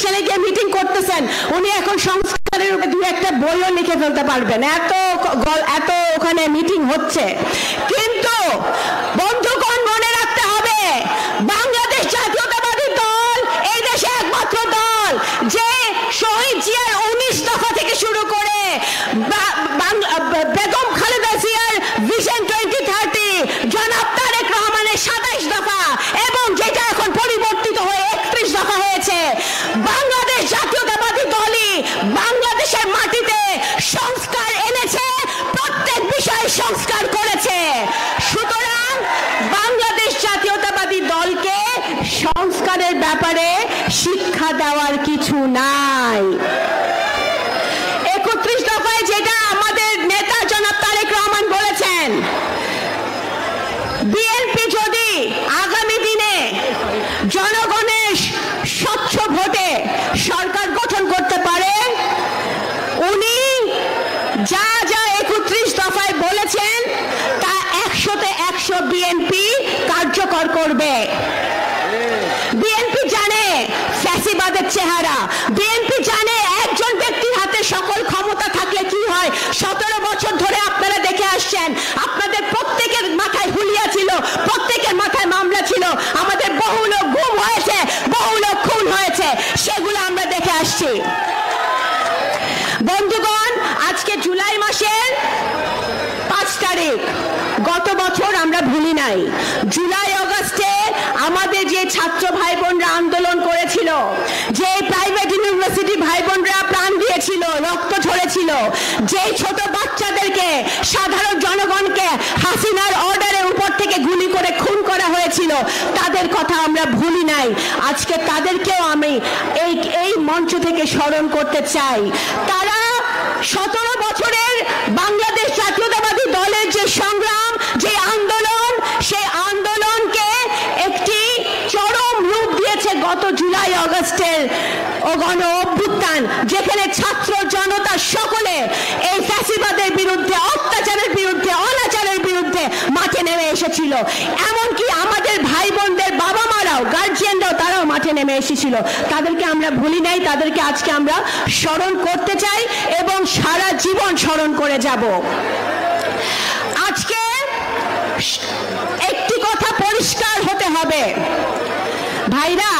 প্রতিষ্ঠানে গিয়ে মিটিং করতেছেন, উনি এখন সংস্কারের উপরে দু একটা বইও লিখে ফেলতে পারবেন, এত ওখানে মিটিং হচ্ছে। কিন্তু বন্ধুগণ, মনে রাখতে হবে, বাংলাদেশ জাতীয়তাবাদী দল এই দেশে একমাত্র দল যে শহীদ জিয়ার 19 দফা থেকে শুরু করে বেগম খালেদা জিয়ার ভিশন 2030, জনাব তারেক রহমানের 27 দফা এবং যেটা এখন পরিবর্তিত হয়ে 31 দফা হয়েছে, বাংলাদেশ জাতীয়তাবাদী দলই বাংলাদেশের মাটিতে সংস্কার এনেছে, প্রত্যেক বিষয়ে সংস্কার করেছে। সুতরাং বাংলাদেশ জাতীয়তাবাদী দলকে সংস্কারের ব্যাপারে শিক্ষা দেওয়ার কিছু নাই। 31 দফায় যেটা আমাদের নেতা জনাব তারেক রহমান বলেছেন, বিএনপি যদি আগামী দিনে জনগণের স্বচ্ছ ভোটে সরকার গঠন করতে পারে, উনি যা যা 31 দফায় বলেছেন তা 100-তে 100 বিএনপি কার্যকর করবে। বিএনপি জানে ফ্যাসিবাদের চেহারা, বিএনপি জানে একজন ব্যক্তির হাতে সকল ক্ষমতা থাকলে কি হয়। 17 বছর ধরে আপনারা দেখে আসছেন, আপনাদের প্রত্যেকের মাথায় হুলিয়া ছিল, প্রত্যেকের মাথায় মামলা ছিল, আমাদের বহু লোক গুম হয়েছে, বহু লোক খুন হয়েছে, সেগুলো আমরা দেখে আসছি। বন্ধুগণ, আজকে জুলাই মাসের 5 তারিখ, গত বছর আমরা ভুলি নাই। জুলাই আগস্টে আমাদের যে ছাত্র ভাই বোনরা আন্দোলন করেছিল, যে প্রাইভেট ইউনিভার্সিটি ভাই বোনরা প্রাণ দিয়েছিল, রক্ত ঝরেছিল, যে ছোট বাচ্চাদেরকে, সাধারণ জনগণকে হাসিনার অর্ডারের উপর থেকে গুলি করে খুন করা হয়েছিল, তাদের কথা আমরা ভুলি নাই। আজকে তাদেরকেও আমি এই মঞ্চ থেকে স্মরণ করতে চাই। তারা 17 বছরের বাংলাদেশ জাতীয়তাবাদী দলের যে সংগ্রাম, যে আন্দোলন, সেই আন্দোলনকে একটি চরম রূপ দিয়েছে গত জুলাই আগস্টের গণ অভ্যুত্থান, যেখানে ছাত্র জনতা সকলে এই ফ্যাসিবাদের বিরুদ্ধে, অত্যাচারের বিরুদ্ধে, অনাচারের বিরুদ্ধে মাঠে নেমে এসেছিল। এমনকি আমাদের ভাই বোনদের বাবা মারাও, গার্জিয়ানরাও, তারাও মাঠে নেমে এসেছিল। তাদেরকে আমরা ভুলি নাই, তাদেরকে আজকে আমরা স্মরণ করতে চাই এবং সারা জীবন স্মরণ করে যাব। আজকে একটি কথা পরিষ্কার হতে হবে, ভাইরা,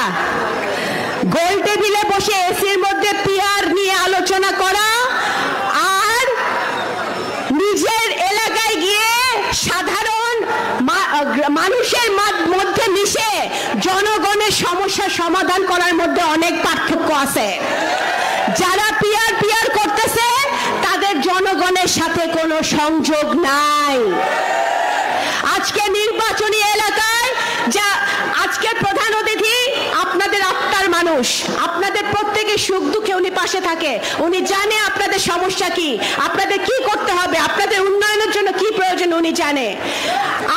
গোল টেবিলে বসে এসির মধ্যে পিআর নিয়ে আলোচনা করা আর নিজের এলাকায় গিয়ে সাধারণ মানুষের মধ্যে মিশে জনগণের সমস্যার সমাধান করার মধ্যে অনেক পার্থক্য আছে। যারা পিআর করতেছে তাদের জনগণের সাথে কোনো সংযোগ নাই। আজকে নির্বাচনী এলাকায় যা আজকের প্রধান অতিথি আপনাদের আত্মার মানুষ, আপনাদের প্রত্যেকের সুখ দুঃখে উনি পাশে থাকে, উনি জানে আপনাদের সমস্যা কি, আপনাদের কি করতে হবে, আপনাদের উন্নয়নের জন্য কি প্রয়োজন উনি জানে।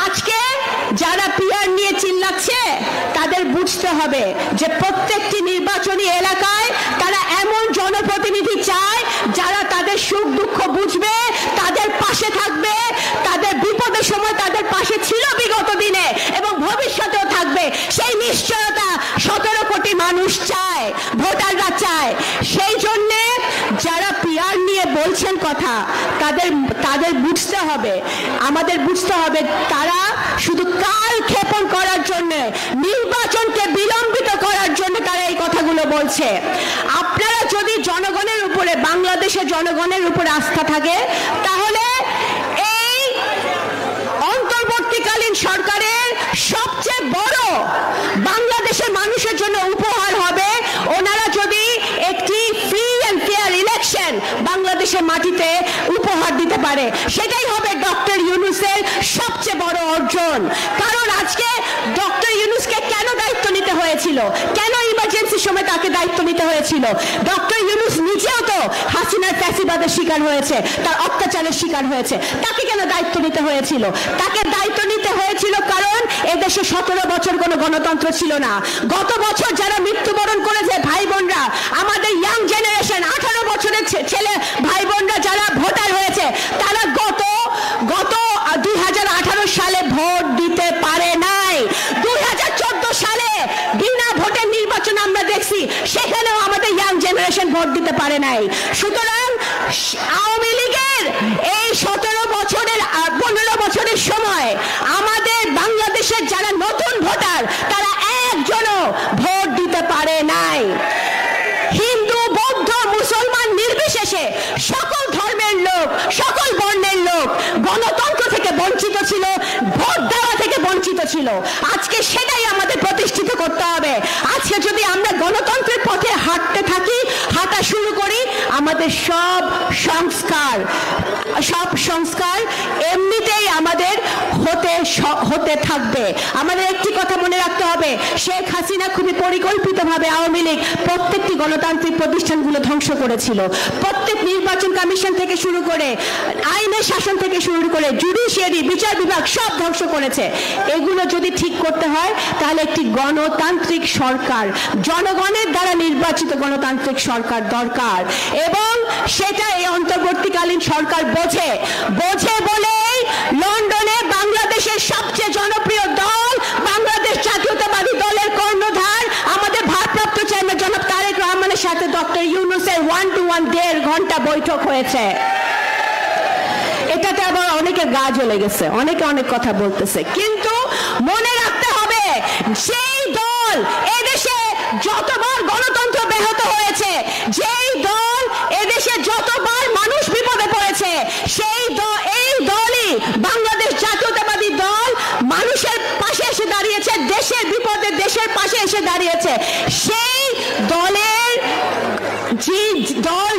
আজকে যারা পিআর নিয়ে চিল্লাচ্ছে তাদের বুঝতে হবে যে প্রত্যেকটি নির্বাচনী এলাকায় তারা এমন জনপ্রতিনিধি চায় যারা তাদের সুখ দুঃখ বুঝবে, তাদের পাশে থাকবে, তাদের বিপদের সময় তাদের পাশে ছিল বিগত দিনে এবং ভবিষ্যতেও থাকবে। সেই নিশ্চয়তা 17 কোটি মানুষ চায়, ভোটাররা চায়। সেই জন্যে যারা পিআর নিয়ে বলছেন কথা, তাদের বুঝতে হবে, আমাদের বুঝতে হবে, তারা শুধু কাল ক্ষেপণ করার জন্য, নির্বাচনকে বিলম্বিত করার জন্য তারা এই কথাগুলো বলছে। আপনারা যদি জনগণের উপরে, বাংলাদেশের জনগণের উপরে আস্থা থাকে, তাহলে এই অন্তর্বর্তীকালীন সরকারের সবচেয়ে বড় বাংলাদেশের মানুষের জন্য উপহার হবে ওনারা যদি একটি ফ্রি এন্ড ফেয়ার ইলেকশন বাংলাদেশের মাটিতে উপহার দিতে পারে। সেটাই হবে ডক্টর ইউনূসের সবচেয়ে বড় অর্জন। কারণ আজকে ডক্টর ইউনূসকে কেন দায়িত্ব নিতে হয়েছিল, কেন ইমার্জেন্সির সময় তাকে দায়িত্ব নিতে হয়েছিল? ডক্টর ইউনূস নিজেও তো হাসিনার ফ্যাসিবাদের শিকার হয়েছে, তার অত্যাচারের শিকার হয়েছে। তাকে কেন দায়িত্ব নিতে হয়েছিল? তাকে দায়িত্ব নিতে হয়েছিল কারণ এদেশে 17 বছর কোনো গণতন্ত্র ছিল না। গত বছর যারা মৃত্যুবরণ করেছে ভাই বোনরা, আমাদের ইয়াং জেনারেশন, 18 বছরের ছেলে ভাই বোনরা যারা ভোটার হয়েছে, তারা গত 2018 সালে ভোট দিতে পারে নাই। 2014 সালে বিনা ভোটের নির্বাচন আমরা দেখছি, সেখানেও আমাদের ভোট দিতে পারে নাই। সুতরাং আওয়ামী লীগের এই 15 বছরের সময় আমাদের বাংলাদেশের যারা নতুন ভোটার তারা একজনও ভোট দিতে পারে নাই। হিন্দু, বৌদ্ধ, মুসলমান নির্বিশেষে সকল ধর্মের লোক, সকল বর্ণের লোক গণতন্ত্র থেকে বঞ্চিত ছিল, ভোট দেওয়া থেকে বঞ্চিত ছিল। আজকে সেটাই আমাদের প্রতিষ্ঠিত করতে হবে। আজকে যদি আমরা গণতন্ত্রের পথে হাঁটা শুরু করি, আমাদের সব সংস্কার এমনিতেই আমাদের হতে থাকবে। আমাদের একটি কথা মনে রাখতে হবে, শেখ হাসিনা খুবই পরিকল্পিতভাবে আওয়ামী লীগ প্রত্যেকটি গণতান্ত্রিক প্রতিষ্ঠানগুলো ধ্বংস করেছিল। প্রত্যেক নির্বাচন কমিশন থেকে শুরু করে, আইনের শাসন থেকে শুরু করে, জুডিশিয়ারি, বিচার বিভাগ সব ধ্বংস করেছে। এগুলো যদি ঠিক করতে হয় তাহলে একটি গণতান্ত্রিক সরকার, জনগণের দ্বারা নির্বাচিত গণতান্ত্রিক সরকার দরকার। এবং সেটা এই অন্তর্বর্তীকালীন সরকার বোঝে বলেই লন্ডনে বাংলাদেশের সবচেয়ে জনপ্রিয় দল বাংলাদেশ জাতীয়তাবাদী দলের কর্ণধার আমাদের ভারপ্রাপ্ত চেয়ারম্যান জনাব তারেক রহমানের সাথে ডক্টর ইউনূসের 1-to-1 1.5 ঘন্টা বৈঠক হয়েছে। এটাতে আবার অনেকের গা জ্বলে গেছে, অনেকে অনেক কথা বলতেছে, কিন্তু মনে রাখতে হবে সেই দল এদেশে যতবার গণতন্ত্র ব্যাহত হয়েছে, যেই দল এদেশে যতবার মানুষ বিপদে পড়েছে, এই দলই বাংলাদেশ জাতীয়তাবাদী দল মানুষের পাশে এসে দাঁড়িয়েছে, দেশের বিপদে দেশের পাশে এসে দাঁড়িয়েছে। সেই দলের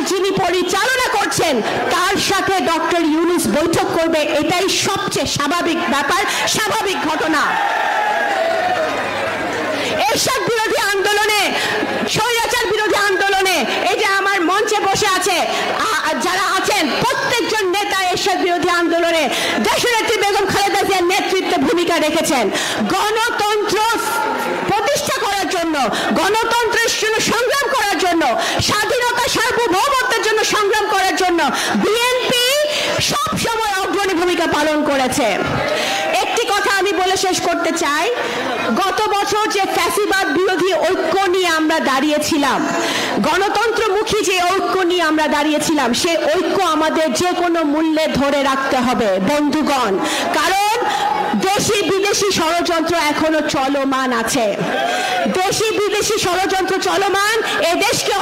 যিনি পরিচালনা করছেন তার সাথে ডক্টর ইউনূস বৈঠক করবে, এটাই সবচেয়ে স্বাভাবিক ব্যাপার, স্বাভাবিক ঘটনা। এরশাদ বিরোধী আন্দোলনে, স্বৈরাচার বিরোধী আন্দোলনে এই যে আমার মঞ্চে বসে আছে যারা আছেন, প্রত্যেকজন নেতা এরশাদ বিরোধী আন্দোলনে দেশনেত্রী বেগম খালেদা জিয়ার নেতৃত্বে ভূমিকা রেখেছেন। গণতন্ত্র প্রতিষ্ঠা করার জন্য, গণতন্ত্রের জন্য সংগ্রাম করার জন্য, স্বাধীনতা সার্বভৌমত্বের জন্য সংগ্রাম করার জন্য বিএনপি সব সময় অগ্রণী ভূমিকা পালন করেছে। একটি কথা আমি বলে শেষ করতে চাই, গত বছর যে ফ্যাসিবাদ বিরোধী ঐক্য নিয়ে আমরা দাঁড়িয়েছিলাম, গণতন্ত্রমুখী যে ঐক্য নিয়ে আমরা দাঁড়িয়েছিলাম, সেই ঐক্য আমাদের যে কোনো মূল্যে ধরে রাখতে হবে বন্ধুগণ। কারণ দেশি বিদেশি ষড়যন্ত্র এখনো চলমান আছে, দেশি বিদেশি ষড়যন্ত্র চলমান, এদেশকে